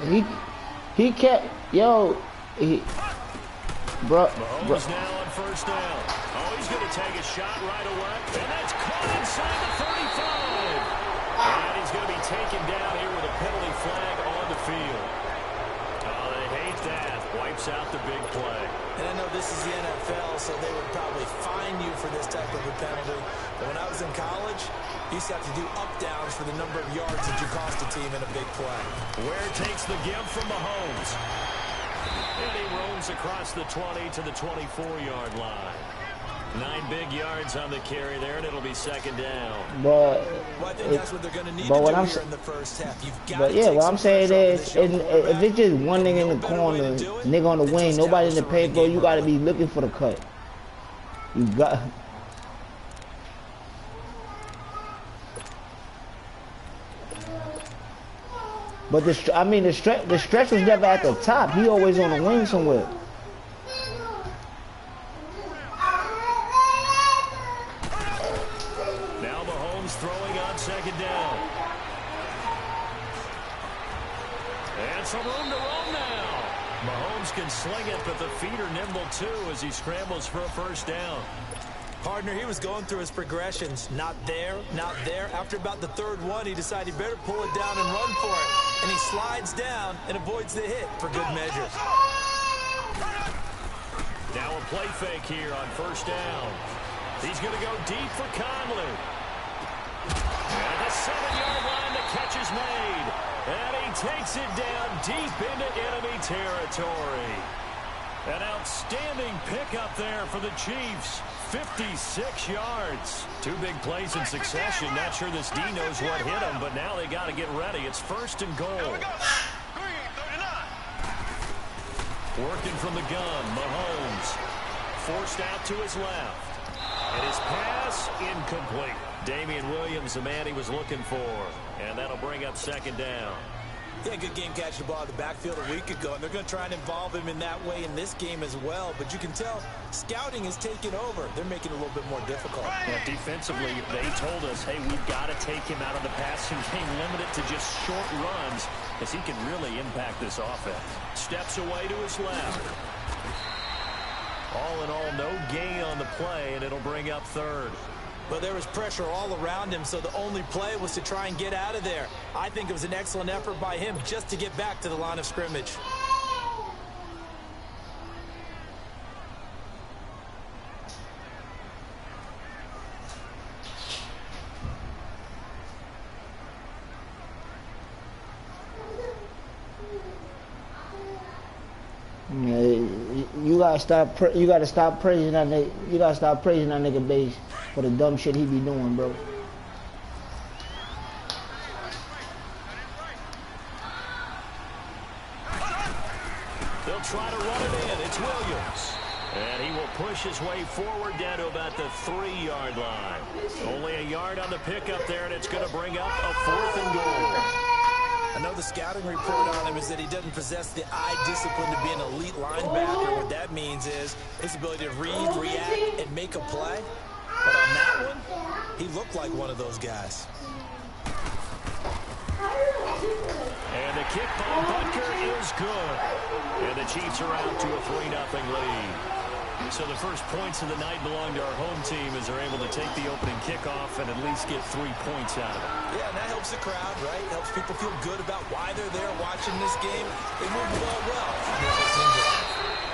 he kept bro. Mahomes now on first down. Oh, he's going to take a shot right away, and that's caught inside the 35. And he's going to be taken down here with a penalty flag on the field. Oh, they hate that. Wipes out the big play. And I know this is the NFL, so they would probably fine you for this type of a penalty. But when I was in college, you used to have to do up-downs for the number of yards that you cost a team in a big play. Ware takes the give from Mahomes. And he roams across the 20 to the 24-yard line. 9 big yards on the carry there, and it'll be second down. But well, I think that's what they're going to need to do here in the first half. You've got to what I'm saying is, if it's just one nigga in the corner, nigga on the wing, nobody in the paper, you got to be looking for the cut. You got. But the stretch was never at the top. He always on the wing somewhere. Now Mahomes throwing on second down. And some room to run now. Mahomes can sling it, but the feet are nimble too as he scrambles for a first down. Partner, he was going through his progressions. Not there, not there. After about the third one, he decided he better pull it down and run for it. And he slides down and avoids the hit for good measure. Now a play fake here on first down. He's going to go deep for Conley. And the 7-yard line, the catch is made. And he takes it down deep into enemy territory. An outstanding pickup there for the Chiefs. 56 yards. 2 big plays in succession. Not sure this D knows what hit him, but now they got to get ready. It's first and goal. Working from the gun, Mahomes. Forced out to his left. And his pass incomplete. Damian Williams, the man he was looking for. And that'll bring up second down. Yeah, good game catching the ball in the backfield a week ago, and they're going to try and involve him in that way in this game as well. But you can tell scouting is taking over. They're making it a little bit more difficult. Well, defensively, they told us, hey, we've got to take him out of the passing game, limit it to just short runs, because he can really impact this offense. Steps away to his left. All in all, no gain on the play, and it'll bring up third. But there was pressure all around him, so the only play was to try and get out of there. I think it was an excellent effort by him just to get back to the line of scrimmage. You gotta stop praising that nigga. You gotta stop praising that nigga base for the dumb shit he be doing, bro. They'll try to run it in. It's Williams. And he will push his way forward down to about the 3-yard line. Only a yard on the pickup there, and it's going to bring up a 4th and goal. I know the scouting report on him is that he doesn't possess the eye discipline to be an elite linebacker. What that means is his ability to read, react, and make a play. But on that one, he looked like one of those guys. And the kick by Butker is good. And the Chiefs are out to a 3-0 lead. So the first points of the night belong to our home team as they're able to take the opening kickoff and at least get 3 points out of it. Yeah, and that helps the crowd, right? Helps people feel good about why they're there watching this game. They move the ball well.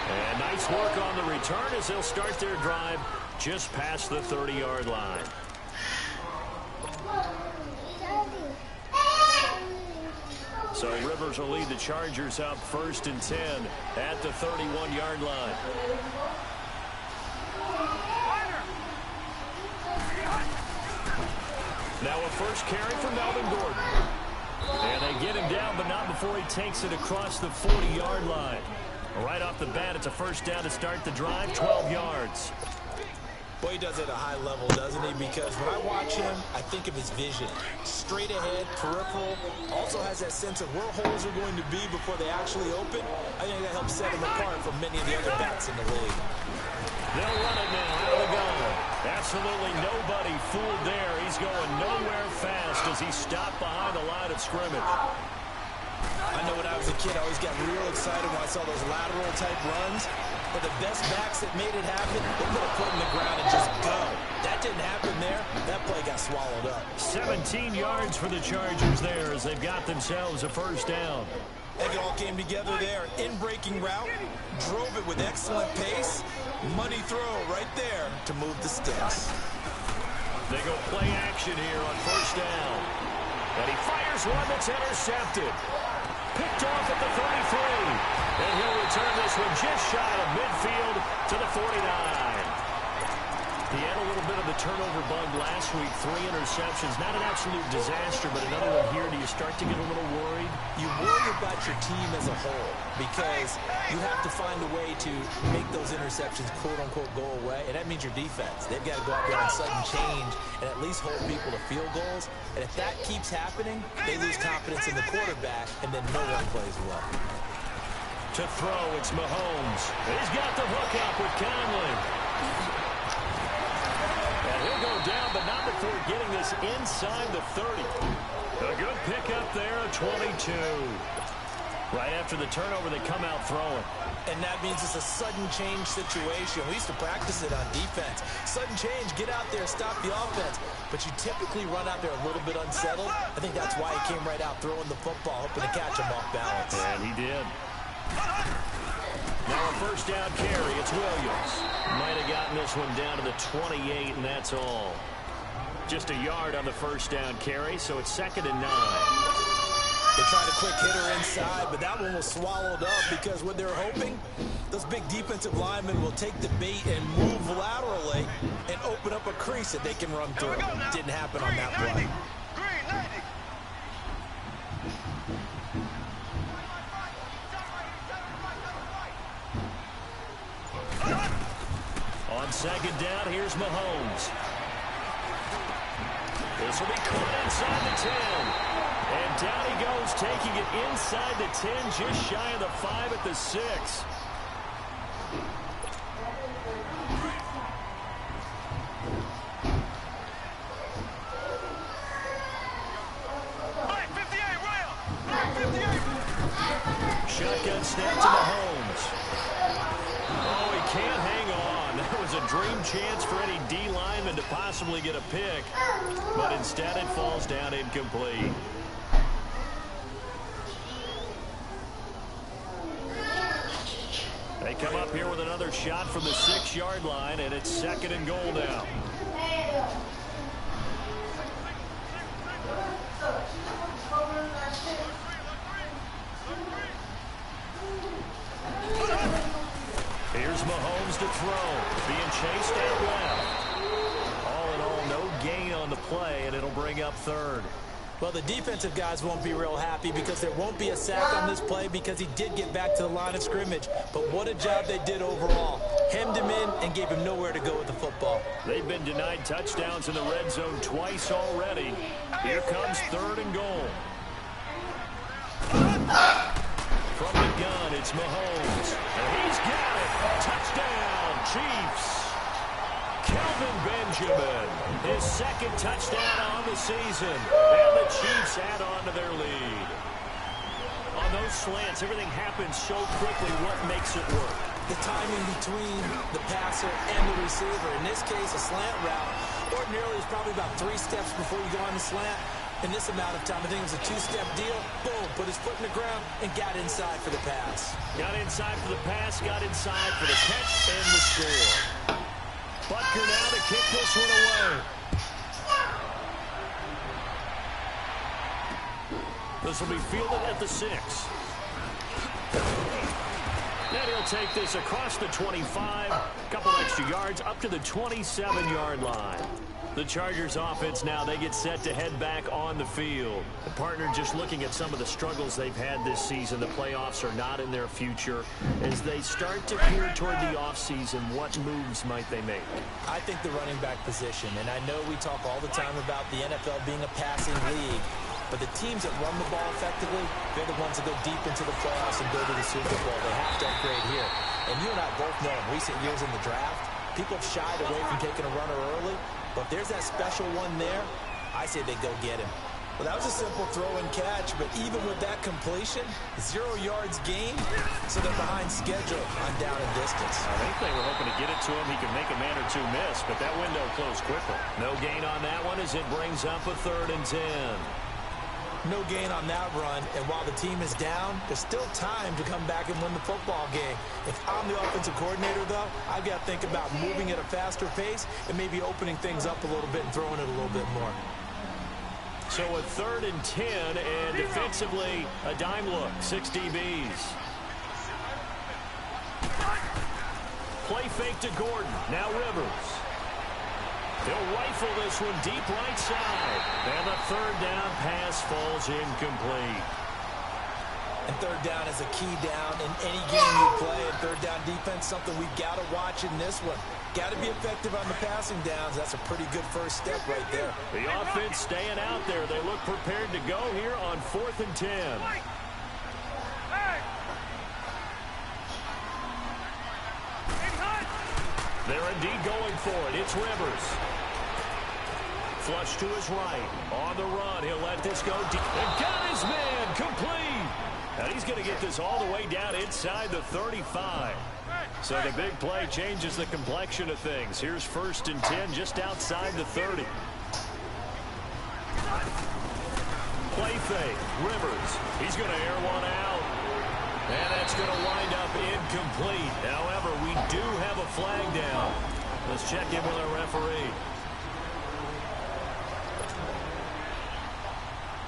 And nice work on the return as they'll start their drive just past the 30-yard line. So Rivers will lead the Chargers up 1st and 10 at the 31-yard line. Now a first carry from Melvin Gordon. And they get him down, but not before he takes it across the 40-yard line. Right off the bat, it's a first down to start the drive, 12 yards. Boy, he does it at a high level, doesn't he? Because when I watch him, I think of his vision. Straight ahead, peripheral. Also has that sense of where holes are going to be before they actually open. I think that helps set him apart from many of the other backs in the league. They'll run it now out of the gun. Absolutely nobody fooled there. He's going nowhere fast as he stopped behind the line of scrimmage. I know when I was a kid, I always got real excited when I saw those lateral-type runs. But the best backs that made it happen, they put a foot in the ground and just go. That didn't happen there. That play got swallowed up. 17 yards for the Chargers there as they've got themselves a first down. I think it all came together there. In-breaking route, drove it with excellent pace. Money throw right there to move the sticks. They go play action here on first down. And he fires one that's intercepted. Picked off at the 33. And he'll return this one just shy of midfield to the 49. He had a little bit of the turnover bug last week. 3 interceptions. Not an absolute disaster, but another one here. Do you start to get a little worried? You worry about your team as a whole because you have to find a way to make those interceptions, quote-unquote, go away, and that means your defense. They've got to go out there on sudden change and at least hold people to field goals. And if that keeps happening, they lose confidence in the quarterback, and then no one plays well. To throw, it's Mahomes. He's got the hook up with Conley. And he'll go down, but not before getting this inside the 30. A good pickup there, a 22. Right after the turnover, they come out throwing. And that means it's a sudden change situation. We used to practice it on defense. Sudden change, get out there, stop the offense. But you typically run out there a little bit unsettled. I think that's why he came right out throwing the football, hoping to catch him off balance. And he did. Now a first down carry, it's Williams. Might have gotten this one down to the 28, and that's all. Just a yard on the first down carry, so it's 2nd and 9. They tried a quick hitter inside, but that one was swallowed up because what they're hoping, those big defensive linemen will take the bait and move laterally and open up a crease that they can run through. Didn't happen on that play. On 2nd down, here's Mahomes. This will be caught inside the 10. And down he goes, taking it inside the 10, just shy of the 5 at the 6. Shotgun snap to Mahomes. Oh, he can't hang on. That was a dream chance for any D lineman to possibly get a pick. But instead it falls down incomplete. They come up here with another shot from the 6-yard line, and it's 2nd and goal now. Here's Mahomes to throw. Being chased out left. All in all, no gain on the play, and it'll bring up 3rd. Well, the defensive guys won't be real happy because there won't be a sack on this play because he did get back to the line of scrimmage. But what a job they did overall. Hemmed him in and gave him nowhere to go with the football. They've been denied touchdowns in the red zone twice already. Here comes 3rd and goal. From the gun, it's Mahomes. And he's got it. Touchdown, Chiefs. Kelvin Benjamin, his 2nd touchdown on the season. And the Chiefs add on to their lead. On those slants, everything happens so quickly. What makes it work? The timing between the passer and the receiver. In this case, a slant route. Ordinarily, it's probably about 3 steps before you go on the slant. In this amount of time, I think it was a 2-step deal. Boom, put his foot in the ground and got inside for the pass. Got inside for the pass, got inside for the catch and the score. Butker now to kick this one away. This will be fielded at the 6. Then he'll take this across the 25. A couple extra yards up to the 27-yard line. The Chargers offense now, they get set to head back on the field. The partner just looking at some of the struggles they've had this season. The playoffs are not in their future. As they start to peer toward the offseason, what moves might they make? I think the running back position, and I know we talk all the time about the NFL being a passing league, but the teams that run the ball effectively, they're the ones that go deep into the playoffs and go to the Super Bowl. They have to upgrade here. And you and I both know in recent years in the draft, people have shied away from taking a runner early. But if there's that special one there, I say they go get him. Well, that was a simple throw and catch, but even with that completion, 0 yards gained, so they're behind schedule on down and distance. I think they were hoping to get it to him. He could make a man or two miss, but that window closed quickly. No gain on that one as it brings up a 3rd and 10. No gain on that run, and while the team is down, there's still time to come back and win the football game. If I'm the offensive coordinator, though, I've got to think about moving at a faster pace and maybe opening things up a little bit and throwing it a little bit more. So a 3rd and 10, and defensively, a dime look, 6 DBs. Play fake to Gordon, now Rivers. He'll rifle this one deep right side. And the 3rd down pass falls incomplete. And 3rd down is a key down in any game you play. And 3rd down defense, something we've got to watch in this one. Got to be effective on the passing downs. That's a pretty good first step right there. The offense staying out there. They look prepared to go here on 4th and 10. They're indeed going for it. It's Rivers. Flush to his right. On the run. He'll let this go deep. And got his man. Complete. And he's going to get this all the way down inside the 35. So the big play changes the complexion of things. Here's 1st and 10 just outside the 30. Play fake. Rivers. He's going to air one out. And that's going to wind up incomplete. However, we do have a flag down. Let's check in with our referee.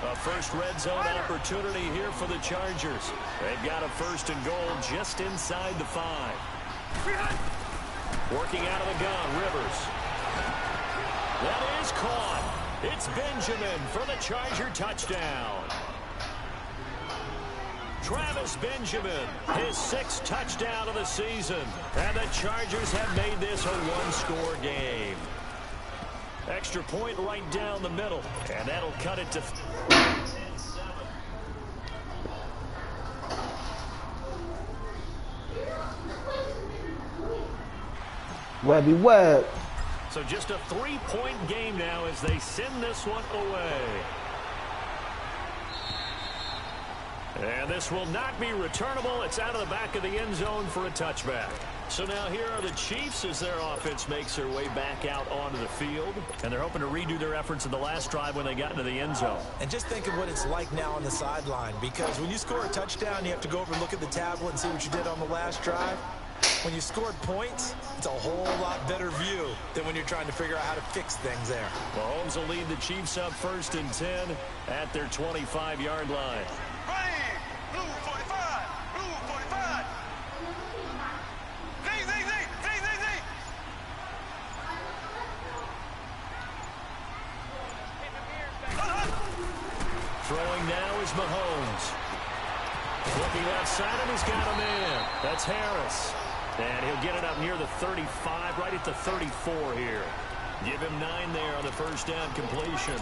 A first red zone opportunity here for the Chargers. They've got a 1st and goal just inside the 5. Working out of the gun, Rivers. That is caught. It's Benjamin for the Charger touchdown. Travis Benjamin, his 6th touchdown of the season. And the Chargers have made this a 1-score game. Extra point right down the middle. And that'll cut it to... Webby Webb. So just a 3-point game now as they send this one away. And this will not be returnable. It's out of the back of the end zone for a touchback. So now here are the Chiefs as their offense makes their way back out onto the field. And they're hoping to redo their efforts in the last drive when they got into the end zone. And just think of what it's like now on the sideline. Because when you score a touchdown, you have to go over and look at the tablet and see what you did on the last drive. When you scored points, it's a whole lot better view than when you're trying to figure out how to fix things there. Mahomes will lead the Chiefs up 1st and 10 at their 25-yard line. Throwing now is Mahomes. Looking outside him, he's got a man. That's Harris. And he'll get it up near the 35, right at the 34 here. Give him 9 there on the 1st down completion.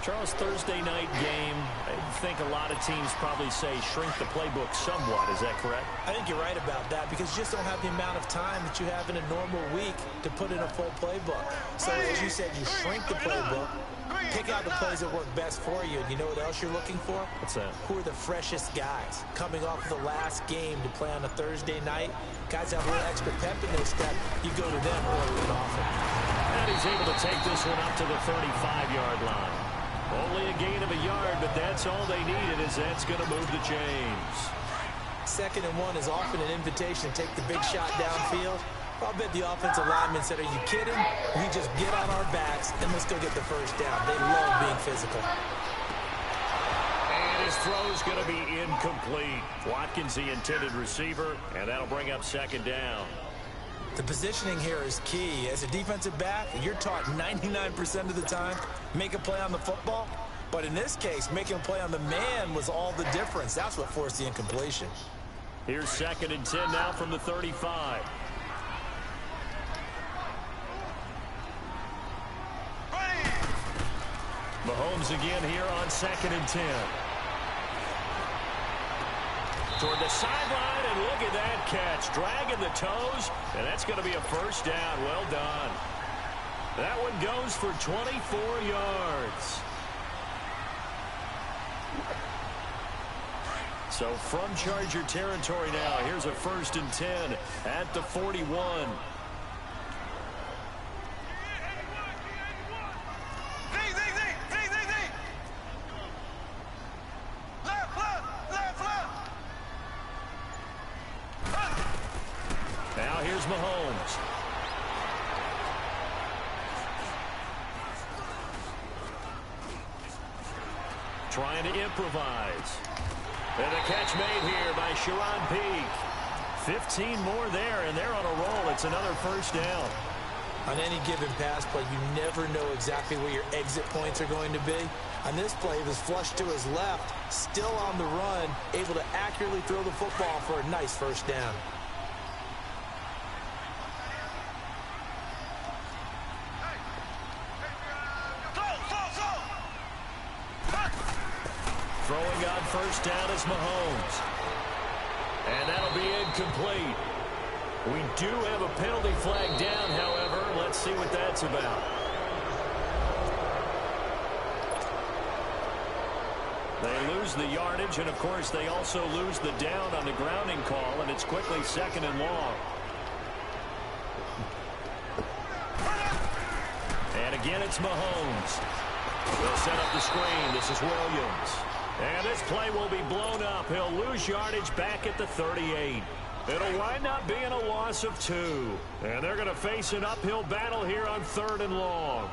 Charles, Thursday night game, I think a lot of teams probably say shrink the playbook somewhat. Is that correct? I think you're right about that because you just don't have the amount of time that you have in a normal week to put in a full playbook. So as you said, you shrink the playbook, pick out the plays that work best for you. And you know what else you're looking for? What's that? Who are the freshest guys coming off of the last game to play on a Thursday night? Guys have a little extra pep in their step. You go to them early and often. And he's able to take this one up to the 35-yard line. Only a gain of a yard, but that's all they needed as that's going to move the chains. 2nd and 1 is often an invitation to take the big shot downfield. I'll bet the offensive linemen said, are you kidding? We just get on our backs and let's go get the 1st down. They love being physical. And his throw's going to be incomplete. Watkins, the intended receiver, and that'll bring up 2nd down. The positioning here is key. As a defensive back, you're taught 99% of the time, make a play on the football. But in this case, making a play on the man was all the difference. That's what forced the incompletion. Here's 2nd and 10 now from the 35. Mahomes again here on 2nd and 10. Toward the sideline, and look at that catch. Dragging the toes, and that's going to be a 1st down. Well done. That one goes for 24 yards. So from Charger territory now, here's a 1st and 10 at the 41. Now here's Mahomes. Trying to improvise. And the catch made here by Sharon Peak. 15 more there, and they're on a roll. It's another 1st down. On any given pass play, you never know exactly where your exit points are going to be. On this play, it was flushed to his left, still on the run, able to accurately throw the football for a nice 1st down. Throwing on 1st down is Mahomes. And that'll be incomplete. We do have a penalty flag down, however. Let's see what that's about. They lose the yardage, and, of course, they also lose the down on the grounding call, and it's quickly 2nd and long. And again, it's Mahomes. They'll set up the screen. This is Williams. And this play will be blown up. He'll lose yardage back at the 38. It'll wind up being a loss of 2. And they're going to face an uphill battle here on 3rd and long.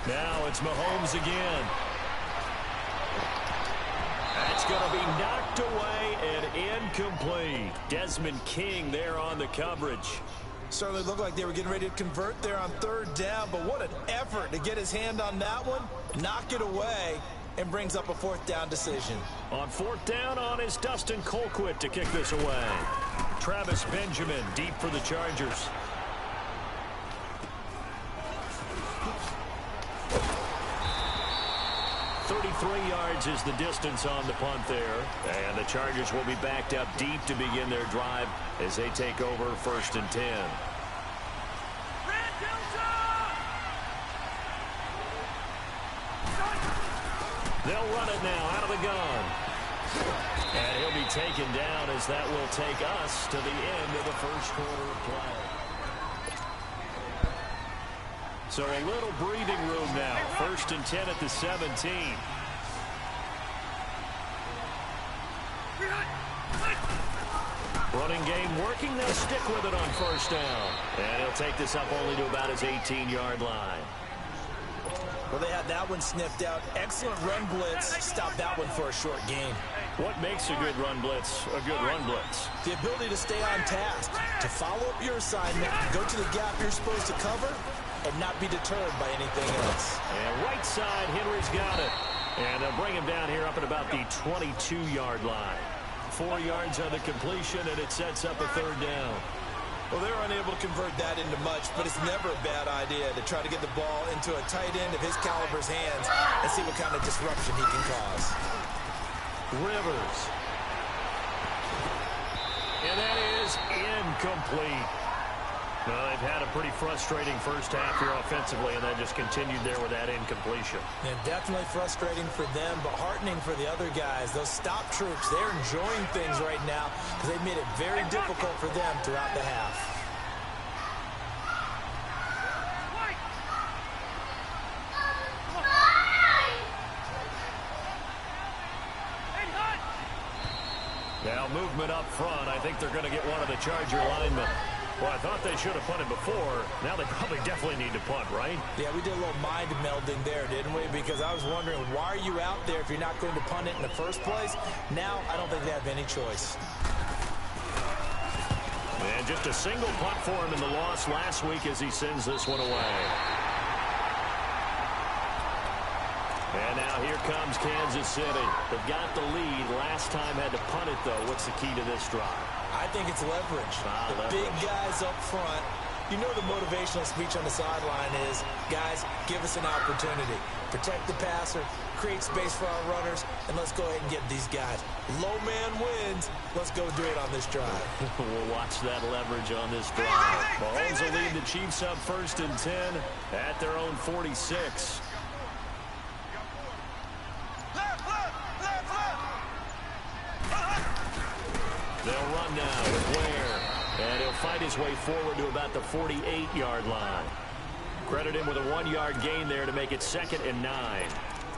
Now it's Mahomes again. That's going to be knocked away and incomplete. Desmond King there on the coverage. Certainly looked like they were getting ready to convert there on 3rd down, but what an effort to get his hand on that one, knock it away, and brings up a 4th down decision. On 4th down on is Dustin Colquitt to kick this away. Travis Benjamin deep for the Chargers. Yards is the distance on the punt there. And the Chargers will be backed up deep to begin their drive as they take over 1st and 10. They'll run it now out of the gun. And he'll be taken down as that will take us to the end of the 1st quarter of play. So a little breathing room now. 1st and 10 at the 17. Running game working. They'll stick with it on 1st down. And he'll take this up only to about his 18-yard line. Well, they had that one sniffed out. Excellent run blitz. Stop that one for a short gain. What makes a good run blitz a good run blitz? The ability to stay on task, to follow up your assignment, go to the gap you're supposed to cover, and not be deterred by anything else. And right side, Henry's got it. And they'll bring him down here up at about the 22-yard line. 4 yards on the completion, and it sets up a 3rd down. Well, they're unable to convert that into much, but it's never a bad idea to try to get the ball into a tight end of his caliber's hands and see what kind of disruption he can cause. Rivers. And that is incomplete. Well, they've had a pretty frustrating 1st half here offensively, and that just continued there with that incompletion. And definitely frustrating for them, but heartening for the other guys. Those stop troops, they're enjoying things right now because they've made it very difficult for them throughout the half. Now movement up front. I think they're going to get one of the Charger linemen. Well, I thought they should have punted before. Now they probably definitely need to punt, right? Yeah, we did a little mind melding there, didn't we? Because I was wondering, why are you out there if you're not going to punt it in the first place? Now, I don't think they have any choice. And just a single punt for him in the loss last week as he sends this one away. And now here comes Kansas City. They've got the lead. Last time had to punt it, though. What's the key to this drive? I think it's leverage. The big guys up front. You know the motivational speech on the sideline is, guys, give us an opportunity. Protect the passer, create space for our runners, and let's go ahead and get these guys. Low man wins. Let's go do it on this drive. We'll watch that leverage on this drive. Mahomes will lead the Chiefs up 1st and 10 at their own 46. They'll run now with Ware, and he'll fight his way forward to about the 48-yard line. Credit him with a 1-yard gain there to make it 2nd and 9.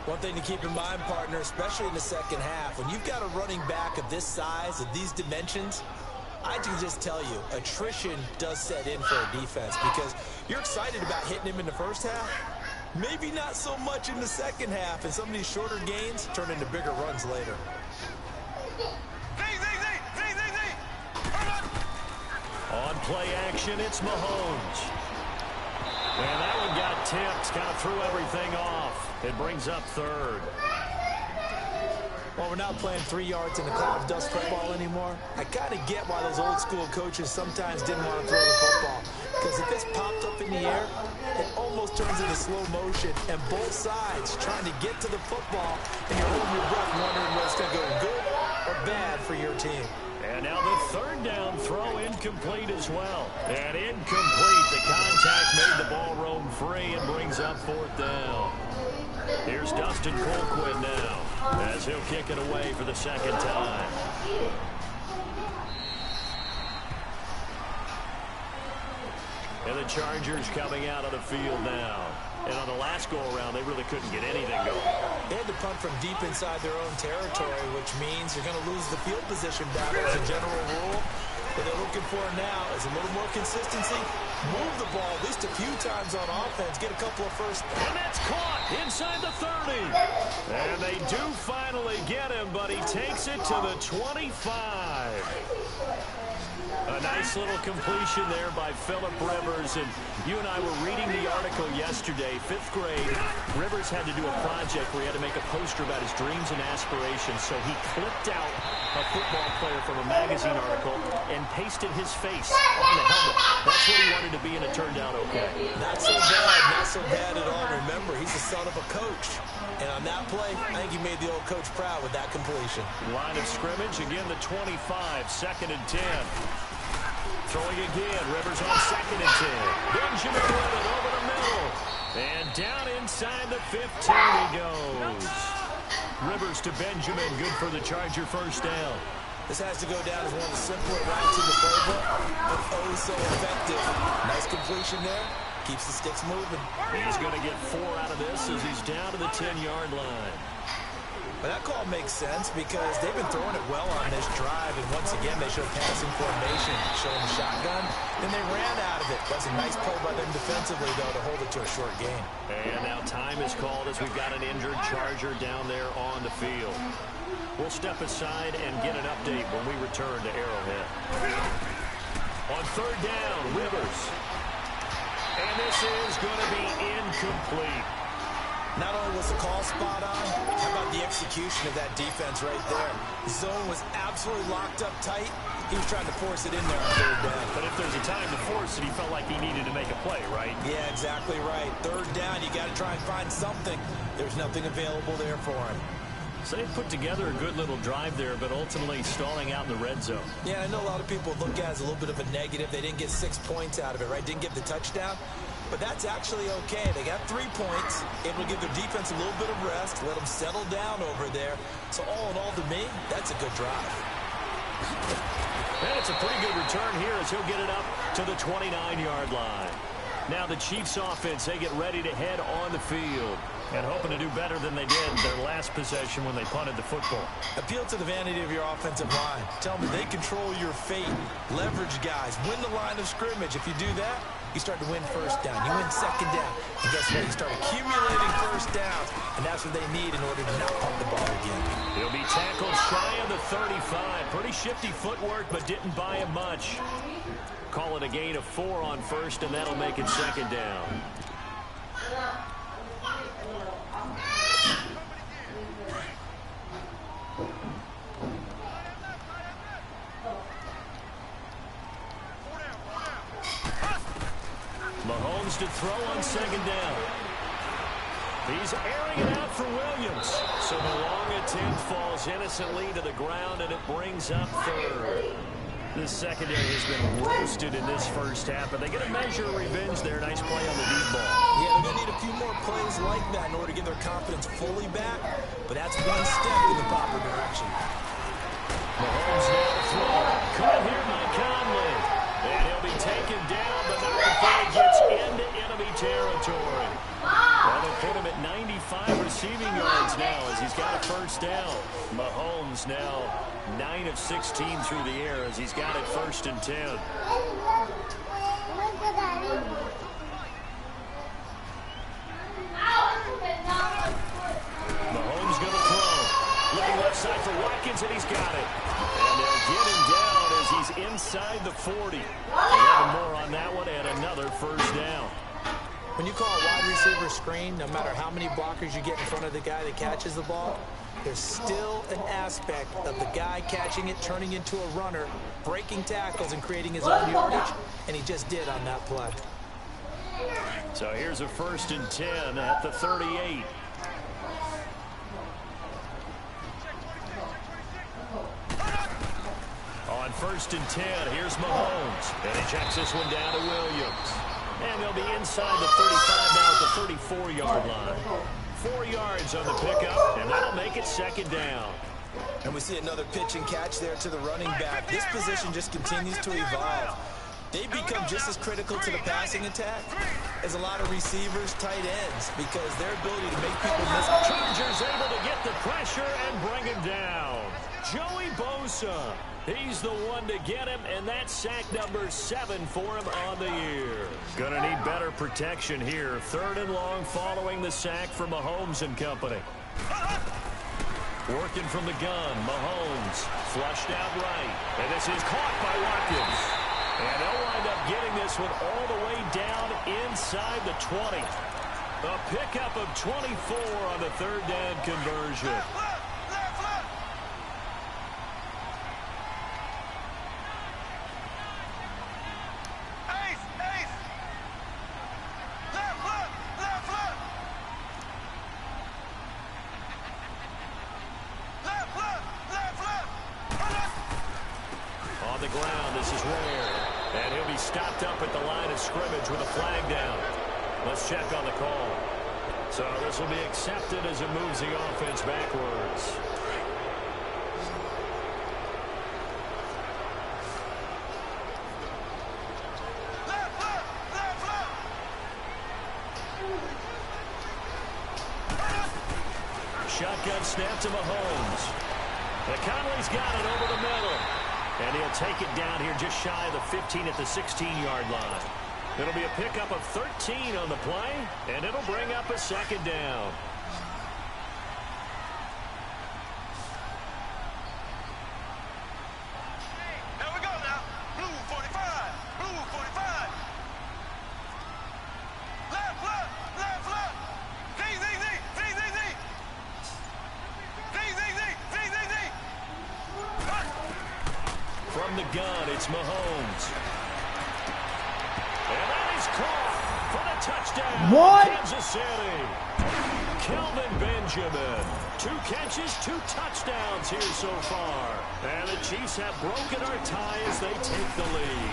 One thing to keep in mind, partner, especially in the second half, when you've got a running back of this size, of these dimensions, I can just tell you, attrition does set in for a defense because you're excited about hitting him in the first half. Maybe not so much in the second half, and some of these shorter gains turn into bigger runs later. On play action, it's Mahomes. And that one got tipped, kind of threw everything off. It brings up 3rd. Well, we're not playing 3 yards in the cloud of dust football anymore. I kind of get why those old school coaches sometimes didn't want to throw the football. Because if it's popped up in the air, it almost turns into slow motion. And both sides trying to get to the football, and you're holding your breath wondering whether it's going to go good or bad for your team. And now the 3rd down throw incomplete as well. And incomplete. The contact made the ball roam free and brings up 4th down. Here's Dustin Colquitt now as he'll kick it away for the 2nd time. And the Chargers coming out of the field now. And on the last go-around, they really couldn't get anything going. They had to punt from deep inside their own territory, which means you're going to lose the field position battle as a general rule. What they're looking for now is a little more consistency. Move the ball at least a few times on offense. Get a couple of first. And that's caught inside the 30. And they do finally get him, but he takes it to the 25. A nice little completion there by Phillip Rivers. And you and I were reading the article yesterday, 5th grade. Rivers had to do a project where he had to make a poster about his dreams and aspirations. So he clipped out a football player from a magazine article and pasted his face on the helmet. That's what he wanted to be, and it turned out okay. Not so bad at all. Remember, he's the son of a coach. And on that play, I think he made the old coach proud with that completion. Line of scrimmage, again the 25, 2nd and 10. Throwing again, Rivers on 2nd and 10. Benjamin with it over the middle. And down inside the 15 he goes. Rivers to Benjamin, good for the Charger 1st down. This has to go down as one of the simpler routes in the playbook, but oh so effective. Nice completion there. Keeps the sticks moving. He's going to get 4 out of this as he's down to the 10-yard line. But that call makes sense because they've been throwing it well on this drive, and once again they showed passing formation, showing the shotgun, and they ran out of it. That's a nice play by them defensively, though, to hold it to a short gain. And now time is called as we've got an injured Charger down there on the field. We'll step aside and get an update when we return to Arrowhead. On 3rd down, Rivers. And this is going to be incomplete. Not only was the call spot on, how about the execution of that defense right there? The zone was absolutely locked up tight. He was trying to force it in there on 3rd down. But if there's a time to force it, he felt like he needed to make a play, right? Yeah, exactly right. 3rd down, you got to try and find something. There's nothing available there for him. So they put together a good little drive there, but ultimately stalling out in the red zone. Yeah, I know a lot of people look at it as a little bit of a negative. They didn't get 6 points out of it, right? Didn't get the touchdown. But that's actually okay. They got 3 points, able to give their defense a little bit of rest, let them settle down over there. So all in all, to me, that's a good drive. And it's a pretty good return here as he'll get it up to the 29-yard line. Now the Chiefs offense, they get ready to head on the field and hoping to do better than they did their last possession when they punted the football. Appeal to the vanity of your offensive line. Tell them they control your fate. Leverage guys. Win the line of scrimmage. If you do that, you start to win 1st down. You win 2nd down. And guess what? You start accumulating 1st downs. And that's what they need in order to not punt the ball again. He'll be tackled shy of the 35. Pretty shifty footwork, but didn't buy him much. Call it a gain of 4 on 1st, and that'll make it 2nd down. Mahomes to throw on 2nd down. He's airing it out for Williams. So the long attempt falls innocently to the ground, and it brings up third. This secondary has been roasted in this first half, but they get a measure of revenge there. Nice play on the deep ball. Yeah, they're going to need a few more plays like that in order to get their confidence fully back, but that's one step in the proper direction. Mahomes now to throw. Caught here by Conley. And he'll be taken down, but not before he gets into enemy territory. Well, they put him at 95 receiving yards now as he's got a first down. Mahomes now 9 of 16 through the air as he's got it 1st and 10. Mahomes going to throw. Looking left side for Watkins, and he's got it. And they'll get him down as he's inside the 40. 11 more on that one, and another first down. When you call a wide receiver screen, no matter how many blockers you get in front of the guy that catches the ball, there's still an aspect of the guy catching it, turning into a runner, breaking tackles, and creating his own yardage, and he just did on that play. So here's a 1st and 10 at the 38. On 1st and 10, here's Mahomes. And he checks this one down to Williams. And they'll be inside the 35 now at the 34-yard line. 4 yards on the pickup, and that'll make it 2nd down. And we see another pitch and catch there to the running back. This position just continues to evolve. They become just as critical to the passing attack as a lot of receivers, tight ends, because their ability to make people miss. Chargers able to get the pressure and bring him down. Joey Bosa. He's the one to get him, and that's sack number 7 for him on the year. Gonna need better protection here. 3rd and long following the sack from Mahomes and company. Working from the gun, Mahomes flushed out right. And this is caught by Watkins. And they'll wind up getting this one all the way down inside the 20. A pickup of 24 on the 3rd down conversion. Let's check on the call. So this will be accepted as it moves the offense backwards. Shotgun snap to Mahomes. Conley's got it over the middle. And he'll take it down here just shy of the 15 at the 16-yard line. It'll be a pickup of 13 on the play, and it'll bring up a 2nd down. Here we go now. Blue 45. Blue 45. Left. Z. From the gun, it's Mahomes. And that is caught for the touchdown. What? Kansas City. Kelvin Benjamin. 2 catches, 2 touchdowns here so far. And the Chiefs have broken our tie as they take the lead.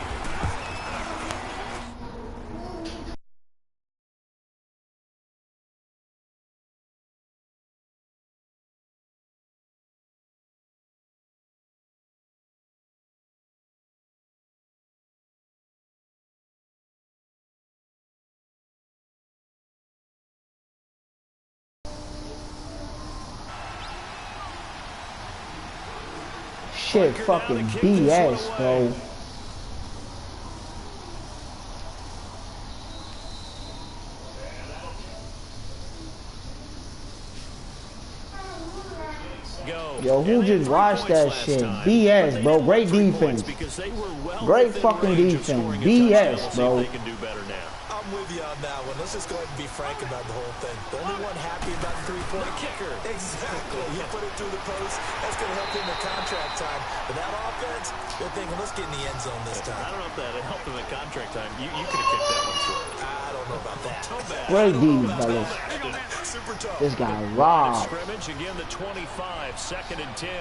Shit, fucking BS, bro. Yo, who just watched that shit? BS, bro. Great defense. Great fucking defense. BS, bro. I'm with you on that one. Let's just go ahead and be frank about the whole thing. The only one happy about the three-point kicker. Exactly. You put it through the post. That's going to help him in contract time. But that offense, they're thinking, let's get in the end zone this time. I don't know if that helped him in contract time. You could have kicked that one short. I don't know about that. Great D, fellas. Super tough. This guy robbed. Scrimmage again, the 25, 2nd and 10.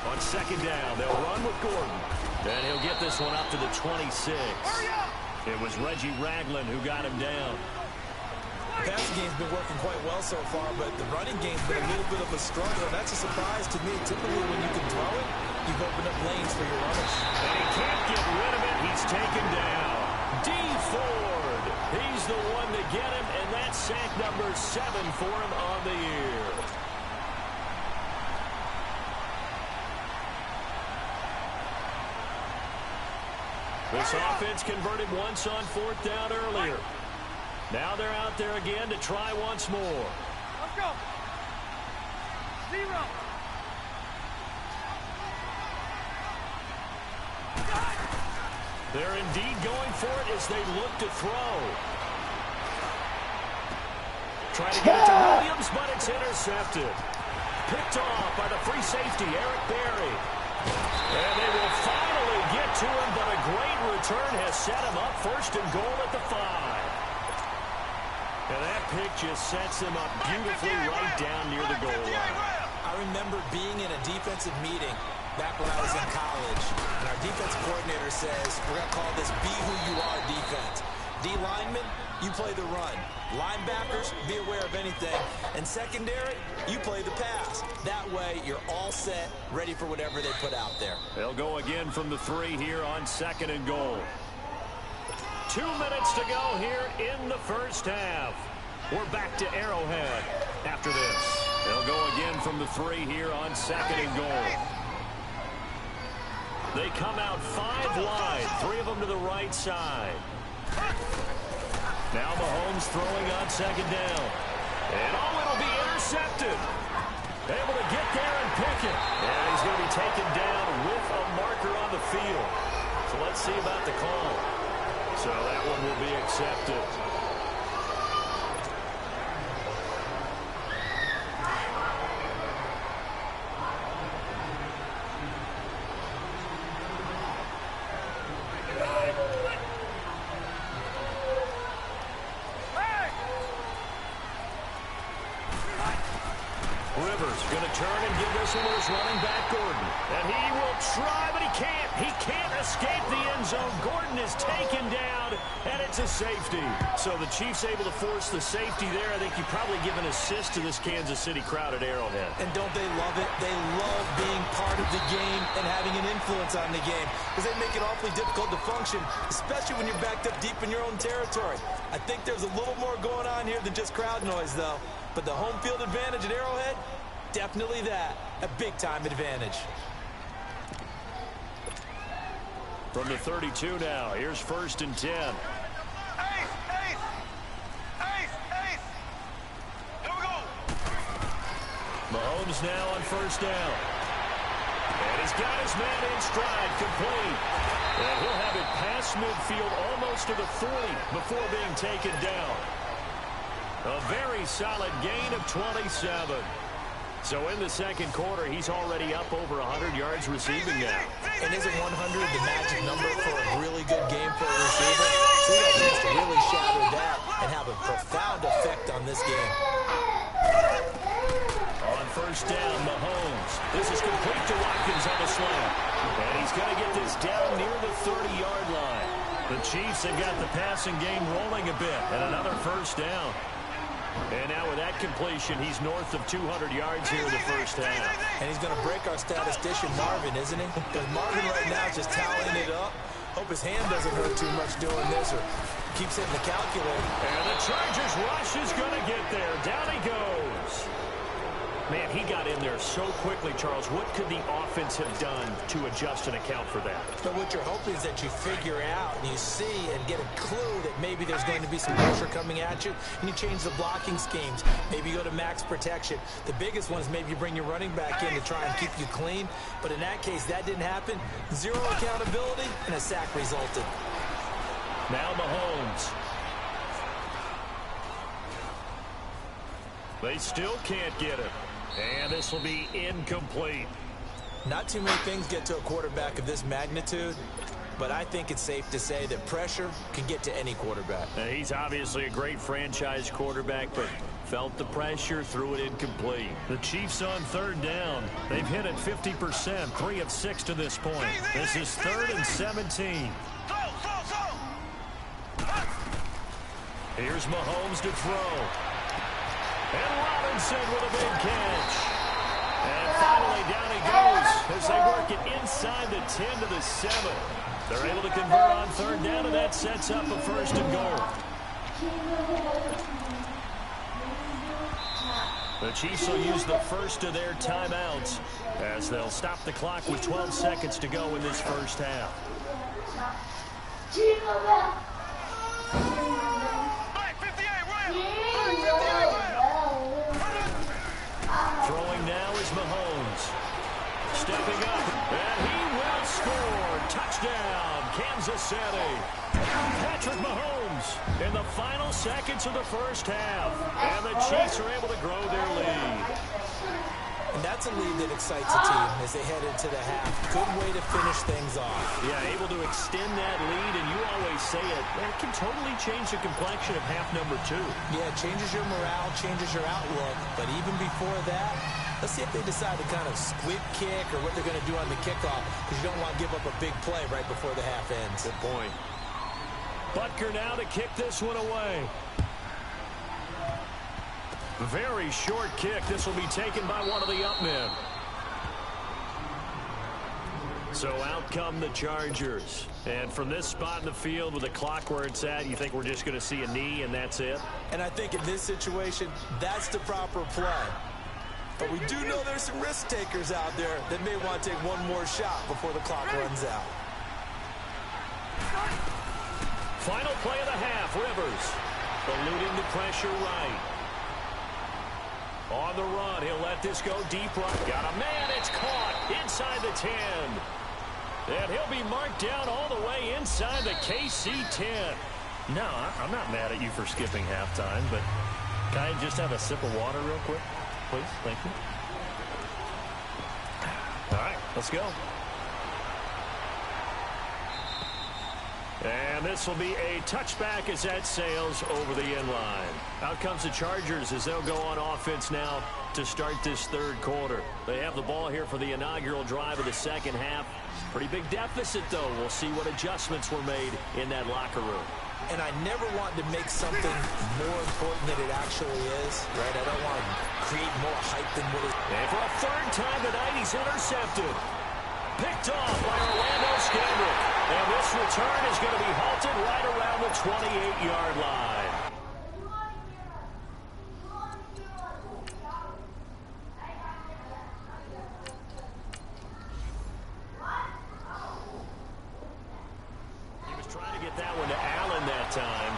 On 2nd down, they'll run with Gordon. And he'll get this one up to the 26. It was Reggie Ragland who got him down. The passing game's been working quite well so far, but the running game's been a little bit of a struggle, and that's a surprise to me. Typically, when you can throw it, you've opened up lanes for your runners. And he can't get rid of it. He's taken down. D. Ford. He's the one to get him, and that's sack number 7 for him on the year. This offense converted once on 4th down earlier. Now they're out there again to try once more. Let's go. 0. They're indeed going for it as they look to throw. Trying to get it to Williams, but it's intercepted. Picked off by the free safety, Eric Berry. And they will finally get to him, but a great return has set him up 1st and goal at the 5. And that pick just sets him up beautifully right down near the goal line. I remember being in a defensive meeting back when I was in college, and our defensive coordinator says, we're going to call this be who you are defense. D linemen, you play the run. Linebackers, be aware of anything. And secondary, you play the pass. That way, you're all set, ready for whatever they put out there. They'll go again from the 3 here on 2nd and goal. 2 minutes to go here in the 1st half. We're back to Arrowhead after this. They'll go again from the 3 here on 2nd and goal. They come out 5 wide, 3 of them to the right side. Now Mahomes throwing on 2nd down. And it'll be intercepted. Able to get there and pick it. And he's going to be taken down with a marker on the field. So let's see about the call. So that one will be accepted. Rivers going to turn and give this one to his running back, Gordon. And he will try, but he can't. He can't escape the end zone. Gordon is taken down, and it's a safety. So the Chiefs able to force the safety there. I think you probably give an assist to this Kansas City crowd at Arrowhead. And don't they love it? They love being part of the game and having an influence on the game, because they make it awfully difficult to function, especially when you're backed up deep in your own territory. I think there's a little more going on here than just crowd noise, though. But the home field advantage at Arrowhead, definitely that. A big-time advantage. From the 32 now, here's 1st and 10. Ace! Here we go! Mahomes now on 1st down. And he's got his man in stride, complete. And he'll have it past midfield almost to the 40 before being taken down. A very solid gain of 27. So in the 2nd quarter, he's already up over 100 yards receiving now. And isn't 100 the magic number for a really good game for a receiver? So he got a chance to really shatter that and have a profound effect on this game. On 1st down, Mahomes. This is complete to Watkins on the slant. And he's going to get this down near the 30-yard line. The Chiefs have got the passing game rolling a bit. And another 1st down. And now with that completion, he's north of 200 yards here in the 1st half. And he's going to break our statistician, Marvin, isn't he? Because Marvin right now is just tallying it up. Hope his hand doesn't hurt too much doing this or keeps hitting the calculator. And the Chargers rush is going to get there. Down he goes. Man, he got in there so quickly, Charles. What could the offense have done to adjust and account for that? But what you're hoping is that you figure out and you see and get a clue that maybe there's going to be some pressure coming at you, and you change the blocking schemes. Maybe you go to max protection. The biggest one is maybe you bring your running back in to try and keep you clean. But in that case, that didn't happen. Zero accountability, and a sack resulted. Now Mahomes. They still can't get it. And this will be incomplete. Not too many things get to a quarterback of this magnitude, but I think it's safe to say that pressure can get to any quarterback. Now, he's obviously a great franchise quarterback, but felt the pressure, threw it incomplete. The Chiefs on third down. They've hit it 50%, 3 of 6 to this point. This is 3rd and 17. Here's Mahomes to throw. And Robinson with a big catch. And finally down he goes as they work it inside the 10 to the 7. They're able to convert on third down, and that sets up a 1st and goal. The Chiefs will use the first of their timeouts as they'll stop the clock with 12 seconds to go in this first half. Throwing now is Mahomes. Stepping up, and he will score. Touchdown, Kansas City. Patrick Mahomes in the final seconds of the first half. And the Chiefs are able to grow their lead. And that's a lead that excites a team as they head into the half. Good way to finish things off. Yeah, able to extend that lead, and you always say it, that can totally change the complexion of half number 2. Yeah, it changes your morale, changes your outlook. But even before that, let's see if they decide to kind of squib kick or what they're going to do on the kickoff, because you don't want to give up a big play right before the half ends. Good point. Butker now to kick this one away. Very short kick. This will be taken by one of the up men. So out come the Chargers. And from this spot in the field with the clock where it's at, you think we're just going to see a knee and that's it? And I think in this situation, that's the proper play. But we do know there's some risk takers out there that may want to take one more shot before the clock runs out. Final play of the half, Rivers. Eluding the pressure right. On the run, he'll let this go deep right. Got a man, it's caught inside the 10. And he'll be marked down all the way inside the KC 10. No, I'm not mad at you for skipping halftime, but can I just have a sip of water real quick? Please, thank you. All right, let's go. And this will be a touchback as that sails over the end line. Out comes the Chargers as they'll go on offense now to start this third quarter. They have the ball here for the inaugural drive of the second half. Pretty big deficit, though. We'll see what adjustments were made in that locker room. And I never want to make something more important than it actually is, right? I don't want to create more hype than what it is. And for a third time tonight, he's intercepted. Picked off by Orlando Scandrick. And this return is going to be halted right around the 28-yard line. He was trying to get that one to Allen that time.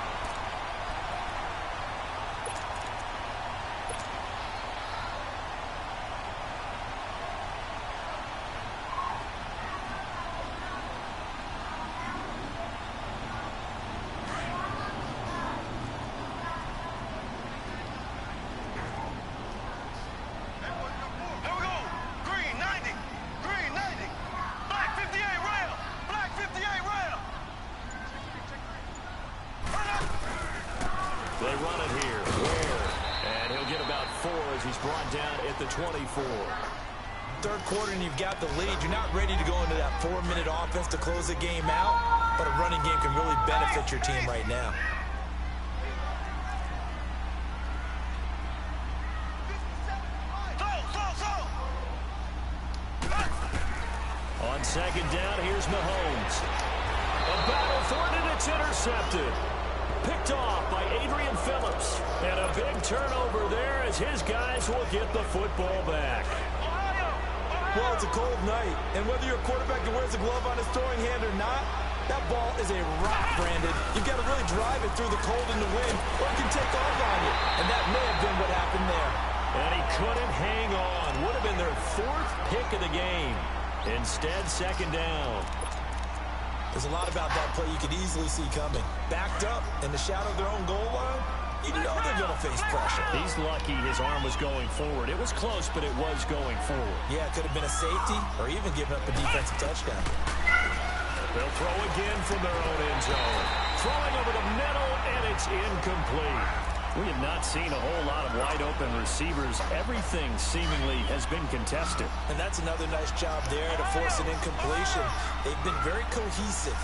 They run it here. And he'll get about 4 as he's brought down at the 24. Third quarter and you've got the lead. You're not ready to go into that 4-minute offense to close the game out, but a running game can really benefit your team right now. On second down, here's Mahomes. A battle for it, and it's intercepted. Picked off by Adrian Phillips. And a big turnover there as his guys will get the football back. Well, it's a cold night, and whether you're a quarterback that wears a glove on his throwing hand or not, that ball is a rock, Brandon. You've got to really drive it through the cold and the wind, or it can take off on you. And that may have been what happened there. And he couldn't hang on. Would have been their 4th pick of the game. Instead, 2nd down. There's a lot about that play you could easily see coming. Backed up in the shadow of their own goal line, you know they're going to face pressure. He's lucky his arm was going forward. It was close, but it was going forward. Yeah, it could have been a safety or even giving up a defensive touchdown. They'll throw again from their own end zone. Throwing over the middle, and it's incomplete. We have not seen a whole lot of wide-open receivers. Everything seemingly has been contested. And that's another nice job there to force an incompletion. They've been very cohesive,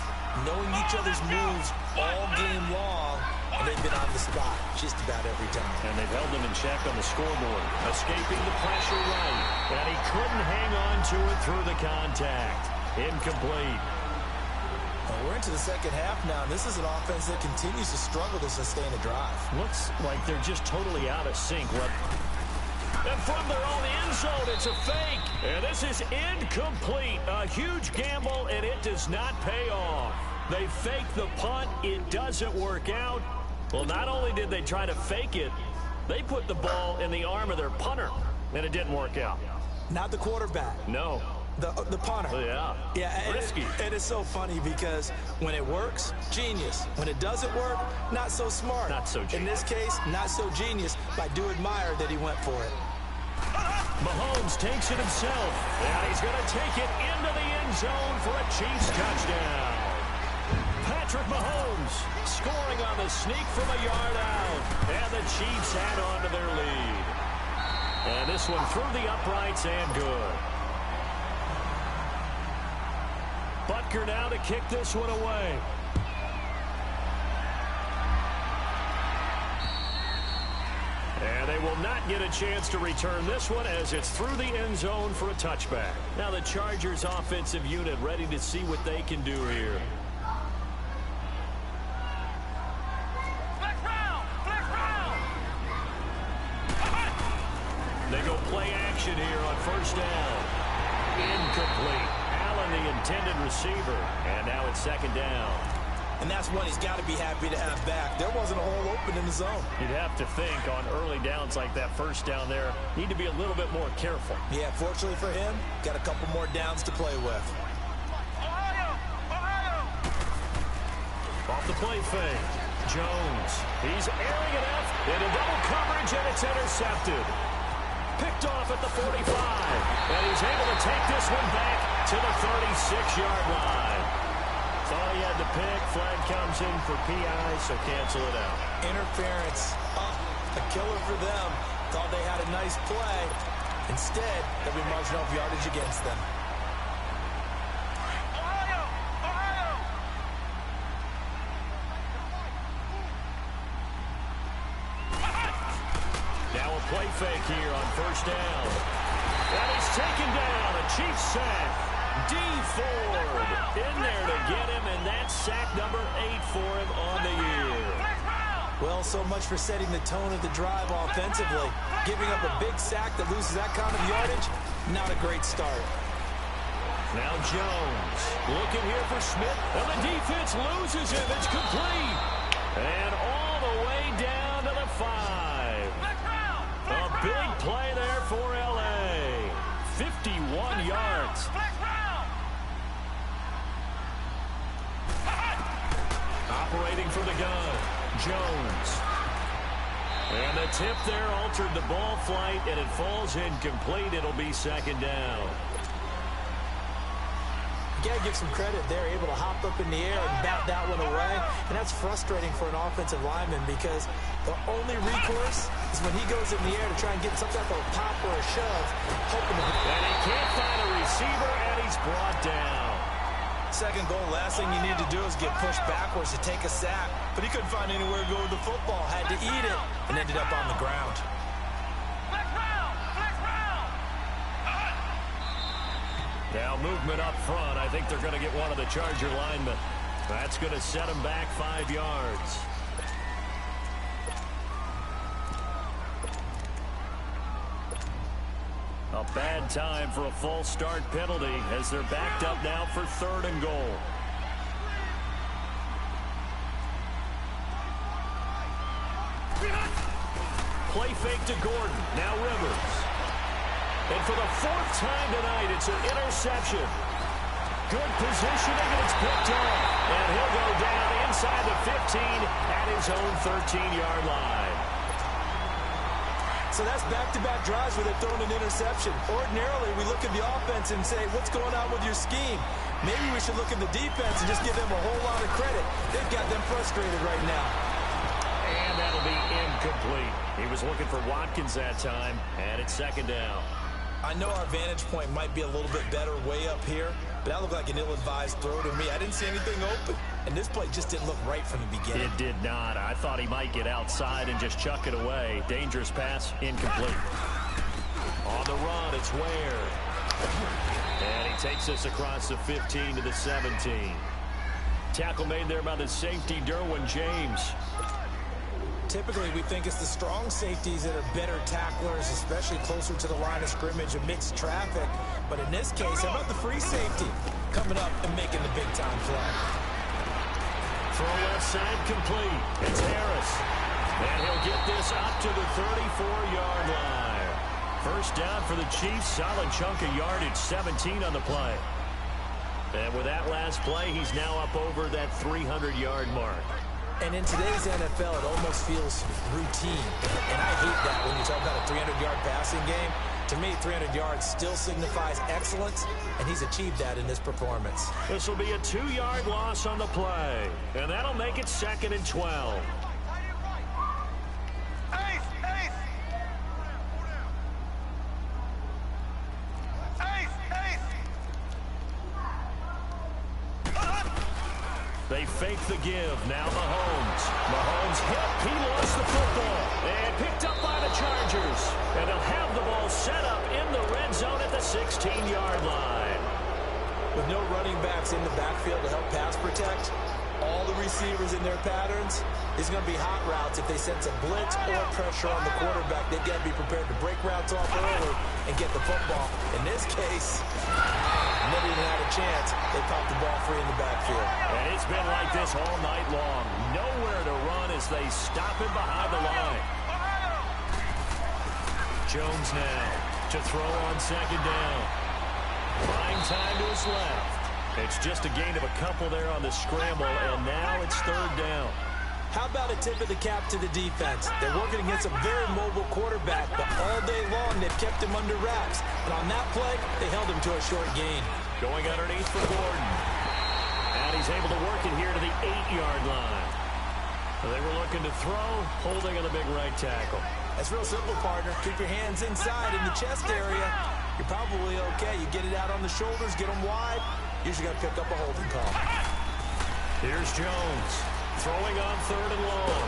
knowing each other's moves all game long, and they've been on the spot just about every time. And they've held them in check on the scoreboard, escaping the pressure right. And he couldn't hang on to it through the contact. Incomplete. Well, we're into the second half now, and this is an offense that continues to struggle to sustain a drive. Looks like they're just totally out of sync. And from their own end zone, it's a fake. And this is incomplete. A huge gamble, and it does not pay off. They fake the punt. It doesn't work out. Well, not only did they try to fake it, they put the ball in the arm of their punter, and it didn't work out. Not the quarterback. No. The punter. Oh, yeah. Yeah, risky. It is so funny because when it works, genius. When it doesn't work, not so smart. Not so genius. In this case, not so genius, but I do admire that he went for it. Mahomes takes it himself, and he's going to take it into the end zone for a Chiefs touchdown. Patrick Mahomes scoring on the sneak from a yard out, and the Chiefs add on to their lead. And this one through the uprights and good. Butker now to kick this one away. And they will not get a chance to return this one as it's through the end zone for a touchback. Now the Chargers offensive unit ready to see what they can do here. They go play action here on 1st down. Incomplete. Allen, the intended receiver. And now it's 2nd down. And that's one he's got to be happy to have back. There wasn't a hole open in the zone. You'd have to think on early downs like that 1st down there, need to be a little bit more careful. Yeah, fortunately for him, got a couple more downs to play with. Off the play fake. Jones. He's airing it out into double coverage, and it's intercepted. Picked off at the 45. And he's able to take this one back to the 36-yard line. That's all he had to pick. Flag comes in for PI, so cancel it out. Interference. A killer for them. Thought they had a nice play. Instead, there'll be marginal yardage against them. Now a play fake here on 1st down. And he's taken down. A Chiefs sack. D. Ford in there to get him, and that's sack number 8 for him on the year. Well, so much for setting the tone of the drive offensively. Giving up a big sack that loses that kind of yardage, not a great start. Now Jones looking here for Smith, and the defense loses him. It's complete. And all the way down to the 5. A big play there for L.A. 51 yards. Operating for the gun, Jones. And the tip there altered the ball flight, and it falls incomplete. It'll be 2nd down. You got to give some credit. They're able to hop up in the air and bat that one away. And that's frustrating for an offensive lineman because the only recourse is when he goes in the air to try and get some type of pop or a shove. Hoping to... And he can't find a receiver, and he's brought down. 2nd goal, last thing you need to do is get pushed backwards to take a sack. But he couldn't find anywhere to go with the football. Had to eat it and ended up on the ground. Now movement up front. I think they're going to get one of the Charger linemen. That's going to set them back 5 yards. A bad time for a false start penalty as they're backed up now for 3rd and goal. Play fake to Gordon. Now Rivers. And for the 4th time tonight, it's an interception. Good positioning, and it's picked off. And he'll go down inside the 15 at his own 13-yard line. So that's back-to-back drives where they're throwing an interception. Ordinarily, we look at the offense and say, what's going on with your scheme? Maybe we should look at the defense and just give them a whole lot of credit. They've got them frustrated right now. And that'll be incomplete. He was looking for Watkins that time, and it's 2nd down. I know our vantage point might be a little bit better way up here, but that looked like an ill-advised throw to me. I didn't see anything open, and this play just didn't look right from the beginning. It did not. I thought he might get outside and just chuck it away. Dangerous pass, incomplete. On the run, it's Ware. And he takes us across the 15 to the 17. Tackle made there by the safety, Derwin James. Typically, we think it's the strong safeties that are better tacklers, especially closer to the line of scrimmage amidst traffic. But in this case, how about the free safety coming up and making the big-time play? Throw left side complete. It's Harris. And he'll get this up to the 34-yard line. 1st down for the Chiefs. Solid chunk of yardage, 17 on the play. And with that last play, he's now up over that 300-yard mark. And in today's NFL, it almost feels routine. And I hate that when you talk about a 300-yard passing game. To me, 300 yards still signifies excellence, and he's achieved that in this performance. This will be a 2-yard loss on the play. And that'll make it 2nd and 12. They fake the give. Now Mahomes. Mahomes hit. He lost the football. And picked up by the Chargers. And they'll have the ball set up in the red zone at the 16-yard line. With no running backs in the backfield to help pass protect, all the receivers in their patterns, it's going to be hot routes. If they sense a blitz or pressure on the quarterback, they've got to be prepared to break routes off early and get the football. In this case, never even had a chance. They popped the ball free in the backfield. And it's been like this all night long. Nowhere to run as they stop him behind the line. Jones now to throw on 2nd down. Fine time to his left. It's just a gain of a couple there on the scramble, and now it's 3rd down. How about a tip of the cap to the defense? They're working against a very mobile quarterback, but all day long they've kept him under wraps. And on that play, they held him to a short gain. Going underneath for Gordon. And he's able to work it here to the 8-yard line. They were looking to throw, holding on the big right tackle. That's real simple, partner. Keep your hands inside in the chest area. You're probably okay. You get it out on the shoulders, get them wide. Usually got to pick up a holding call. Here's Jones. Throwing on 3rd and long.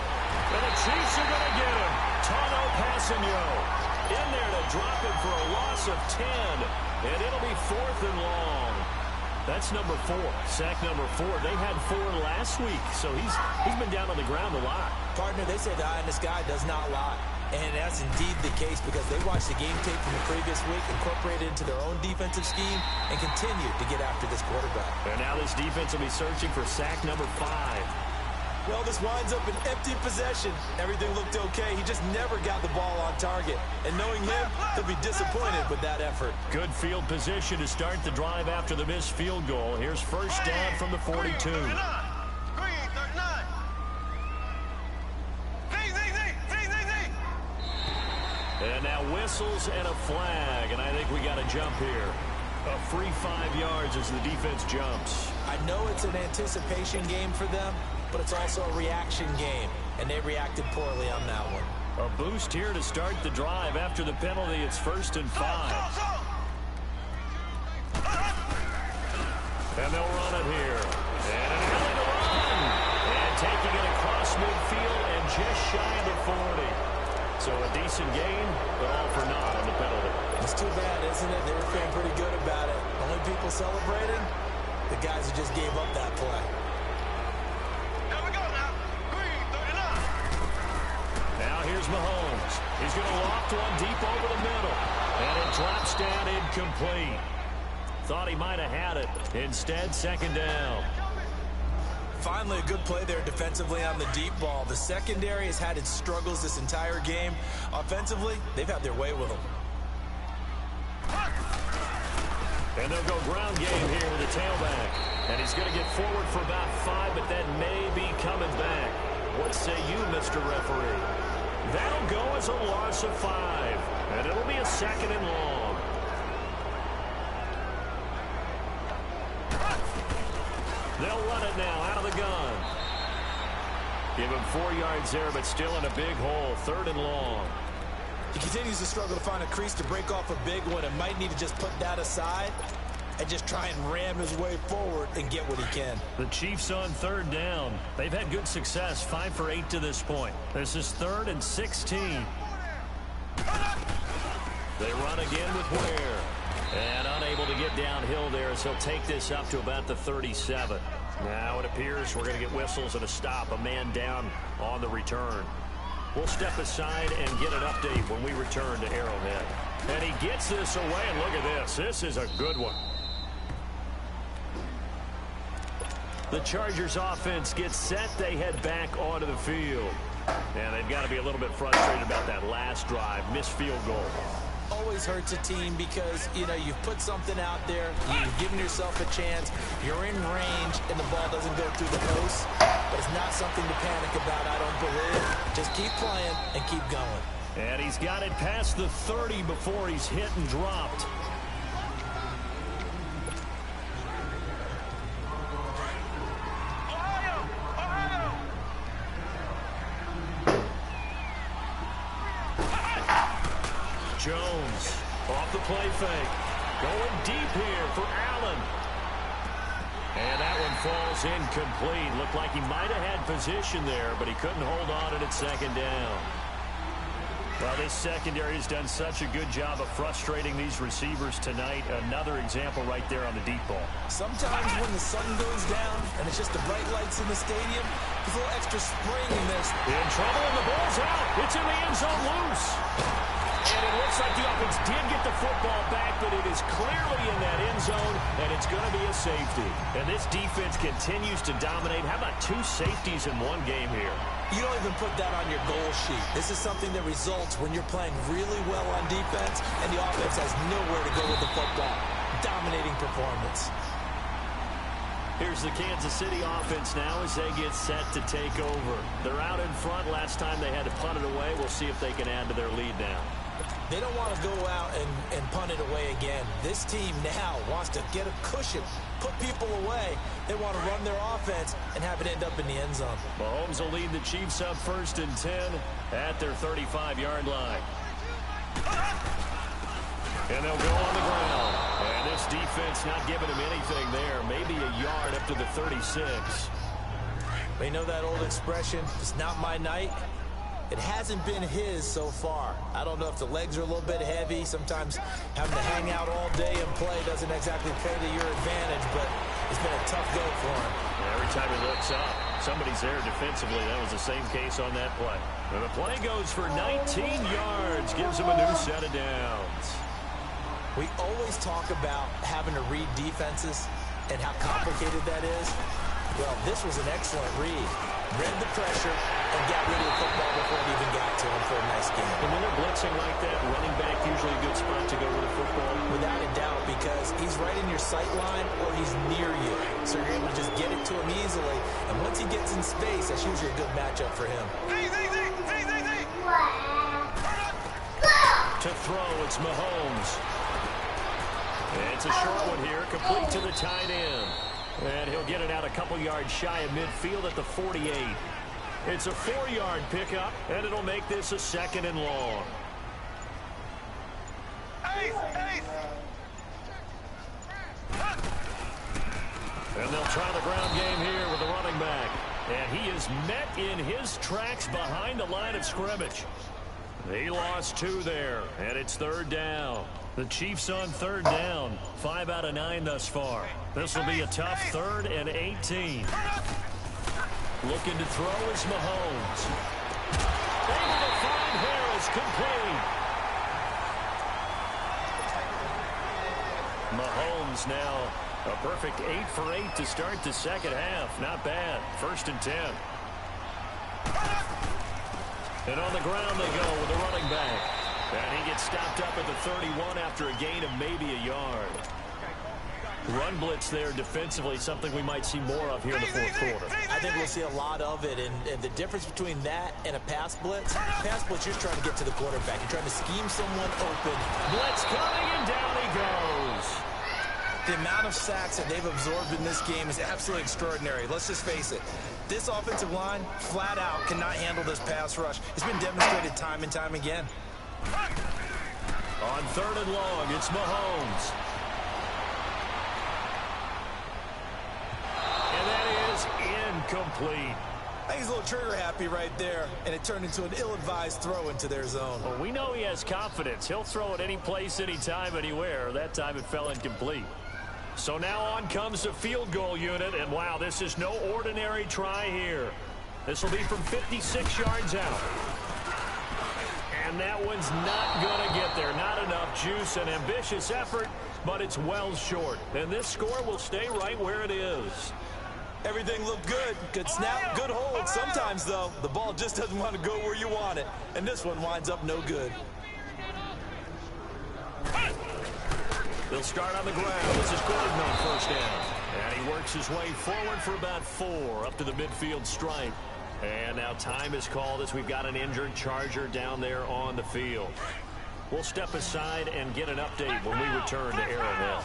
And the Chiefs are going to get him. Tano Passanio in there to drop him for a loss of 10. And it'll be 4th and long. That's number 4. Sack number 4. They had 4 last week, so he's been down on the ground a lot. Partner, they say the eye in the sky does not lie. And that's indeed the case because they watched the game tape from the previous week, incorporated it into their own defensive scheme, and continued to get after this quarterback. And now this defense will be searching for sack number 5. Well, this winds up an empty possession. Everything looked okay. He just never got the ball on target. And knowing him, he'll be disappointed with that effort. Good field position to start the drive after the missed field goal. Here's 1st down from the 42. And now whistles and a flag, and I think we got a jump here. A free 5 yards as the defense jumps. I know it's an anticipation game for them, but it's also a reaction game, and they reacted poorly on that one. A boost here to start the drive after the penalty. It's 1st and 5. And they'll run it here. And another to run. And taking it across midfield and just shy of the 40. So a decent gain, but all for naught on the penalty. It's too bad, isn't it? They were feeling pretty good about it. Only people celebrating, the guys who just gave up that play. Here we go now. Green 39. Now here's Mahomes. He's going to loft one deep over the middle. And it drops down incomplete. Thought he might have had it. Instead, second down. Finally, a good play there defensively on the deep ball. The secondary has had its struggles this entire game. Offensively, they've had their way with them. And they'll go ground game here with the tailback. And he's going to get forward for about 5, but that may be coming back. What say you, Mr. Referee? That'll go as a loss of 5. And it'll be a second and long. They'll run it now out of the gun. Give him 4 yards there, but still in a big hole. Third and long. He continues to struggle to find a crease to break off a big one and might need to just put that aside and just try and ram his way forward and get what he can. The Chiefs on third down. They've had good success, 5 for 8 to this point. This is 3rd and 16. They run again with Ware. And unable to get downhill there, so he'll take this up to about the 37. Now it appears we're going to get whistles and a stop. A man down on the return. We'll step aside and get an update when we return to Arrowhead. And he gets this away, and look at this. This is a good one. The Chargers offense gets set. They head back onto the field. And they've got to be a little bit frustrated about that last drive. Missed field goal. Always hurts a team because, you know, you've put something out there, you've given yourself a chance, you're in range, and the ball doesn't go through the post. But it's not something to panic about, I don't believe. Just keep playing and keep going. And he's got it past the 30 before he's hit and dropped. Jones off the play fake. Going deep here for Allen. And that one falls incomplete. Looked like he might have had position there, but he couldn't hold on at second down. Well, this secondary has done such a good job of frustrating these receivers tonight. Another example right there on the deep ball. Sometimes when the sun goes down and it's just the bright lights in the stadium, there's a little extra spring in this. In trouble, and the ball's out. It's in the end zone loose. And it looks like the offense did get the football back, but it is clearly in that end zone, and it's going to be a safety. And this defense continues to dominate. How about 2 safeties in one game here? You don't even put that on your goal sheet. This is something that results when you're playing really well on defense, and the offense has nowhere to go with the football. Dominating performance. Here's the Kansas City offense now as they get set to take over. They're out in front. Last time they had to punt it away. We'll see if they can add to their lead now. They don't want to go out and punt it away again. This team now wants to get a cushion, put people away. They want to run their offense and have it end up in the end zone. Mahomes will lead the Chiefs up 1st and 10 at their 35-yard line. And they'll go on the ground. And this defense not giving him anything there. Maybe a yard up to the 36. They know that old expression, it's not my night. It hasn't been his so far. I don't know if the legs are a little bit heavy. Sometimes having to hang out all day and play doesn't exactly play to your advantage, but it's been a tough go for him. Every time he looks up, somebody's there defensively. That was the same case on that play. And the play goes for 19 yards, gives him a new set of downs. We always talk about having to read defenses and how complicated that is. Well, this was an excellent read. Read the pressure and got rid of the football before it even got to him for a nice game. And when they're blitzing like that, running back usually a good spot to go with the football. Without a doubt, because he's right in your sight line or he's near you. So you're able to just get it to him easily. And once he gets in space, that's usually a good matchup for him. To throw, it's Mahomes. And it's a short one here, complete to the tight end. And he'll get it out a couple yards shy of midfield at the 48. It's a 4-yard pickup, and it'll make this a 2nd and long. And they'll try the ground game here with the running back. And he is met in his tracks behind the line of scrimmage. He lost 2 there, and it's 3rd down. The Chiefs on 3rd down, 5 out of 9 thus far. This will be a tough 3rd and 18. Looking to throw is Mahomes. Able to find Harris complete. Mahomes now a perfect 8 for 8 to start the second half. Not bad. 1st and 10. And on the ground they go with a running back. And he gets stopped up at the 31 after a gain of maybe a yard. Run blitz there defensively, something we might see more of here in the fourth quarter. I think we'll see a lot of it, and the difference between that and a pass blitz, you're trying to get to the quarterback. You're trying to scheme someone open. Blitz coming, and down he goes. The amount of sacks that they've absorbed in this game is absolutely extraordinary. Let's just face it. This offensive line, flat out, cannot handle this pass rush. It's been demonstrated time and time again. On 3rd and long, it's Mahomes. And that is incomplete. I think he's a little trigger happy right there, and it turned into an ill-advised throw into their zone. Well, we know he has confidence. He'll throw it any place, anytime, anywhere. That time it fell incomplete. So now on comes the field goal unit, and wow, this is no ordinary try here. This will be from 56 yards out. And that one's not going to get there. Not enough juice, an ambitious effort, but it's well short. And this score will stay right where it is. Everything looked good. Good snap, good hold. Sometimes, though, the ball just doesn't want to go where you want it. And this one winds up no good. They'll start on the ground. This is Gordon on 1st down. And he works his way forward for about 4 up to the midfield stripe. And now time is called as we've got an injured Charger down there on the field. We'll step aside and get an update when we return to Arrowhead.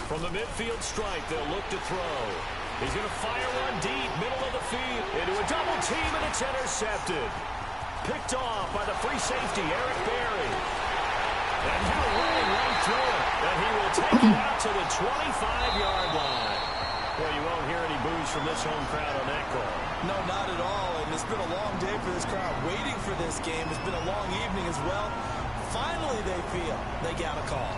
From the midfield stripe, they'll look to throw. He's going to fire one deep, middle of the field, into a double team, and it's intercepted. Picked off by the free safety, Eric Berry. And now running right through it. And he will take it out to the 25-yard line. Well, you won't hear any boos from this home crowd on that call. No, not at all. And it's been a long day for this crowd. Waiting for this game. It's been a long evening as well. Finally, they feel they got a call.